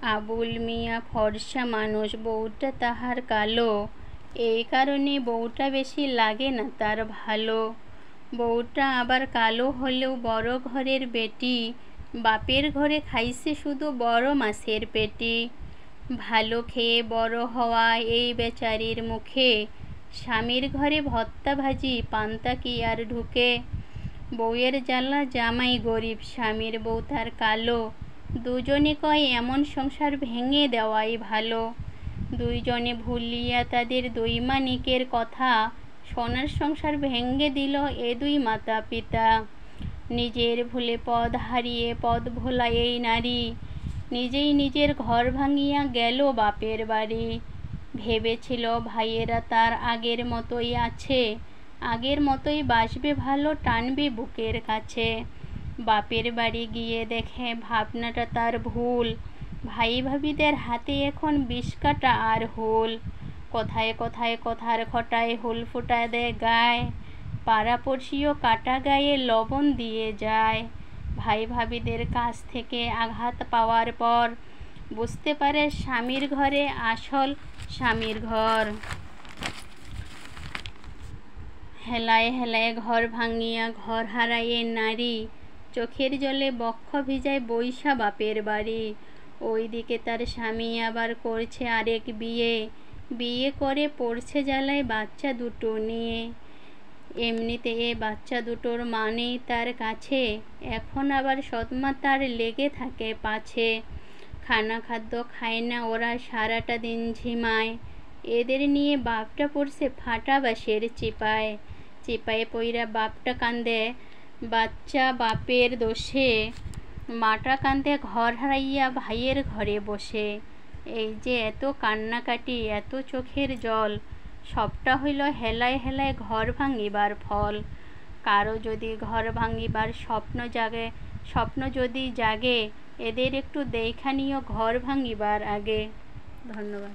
আবুল মিয়া ফর্সা মানুষ, বউটা তাহার কালো, এই কারণে বউটা বেশি লাগে না তার ভালো। বউটা আবার কালো হলেও বড় ঘরের বেটি, বাপের ঘরে খাইছে শুধু বড় মাছের পেটি। ভালো খেয়ে বড় হওয়া এই বেচারির মুখে, স্বামীর ঘরে ভর্তা ভাজি পান্তা কি আর ঢুকে। বউয়ের জ্বালা জামাই গরিব, স্বামীর বউ তার কালো, দুজনে কয় এমন সংসার ভেঙে দেওয়াই ভালো। দুইজনে ভুলিয়া তাদের দৈমানিকের কথা, সোনার সংসার ভেঙে দিল এ দুই মাতা পিতা। নিজের ভুলে পদ হারিয়ে পদ ভোলা এই নারী, নিজেই নিজের ঘর ভাঙিয়া গেল বাপের বাড়ি। ভেবেছিল ভাইয়েরা তার আগের মতোই আছে, আগের মতোই বাসবে ভালো, টানবে বুকের কাছে। বাপের বাড়ি গিয়ে দেখে ভাবনাটা তার ভুল, ভাই ভাবিদের হাতে এখন বিষকাটা আর হুল। কোথায় কোথায় কথার খটায় হুল ফুটায় দেয় গায়ে, পাড়াপড়শিও কাটা গায়ে লবণ দিয়ে যায়। ভাই ভাবিদের কাছ থেকে আঘাত পাওয়ার পর বুঝতে পারে স্বামীর ঘরে আসল স্বামীর ঘর। হেলায় হেলায় ঘর ভাঙিয়া ঘর হারায়ে নারী, চোখের জলে বক্ষ ভিজায় বৈশা বাপের বাড়ি। ওইদিকে তার স্বামী আবার করছে আরেক বিয়ে, বিয়ে করে পড়ছে জ্বালায় বাচ্চা দুটো নিয়ে। এমনিতে এ বাচ্চা দুটোর মা নেই তার কাছে, এখন আবার সৎমা তার লেগে থাকে পাছে। খানা খাদ্য খায় না ওরা, সারাটা দিন ঝিমায়, এদের নিয়ে বাপটা পড়ছে ফাটা বাঁশের চিপায়। চিপায় পইরা বাপটা কান্দে বাচ্চা বাপের দোষে, মাটা কান্দে ঘর হারাইয়া ভাইয়ের ঘরে বসে। এই যে এত কান্নাকাটি এত চোখের জল, সবটা হইল হেলায় হেলায় ঘর ভাঙিবার ফল। কারো যদি ঘর ভাঙিবার স্বপ্ন যদি জাগে, এদের একটু দেইখা নিও ঘর ভাঙিবার আগে। ধন্যবাদ।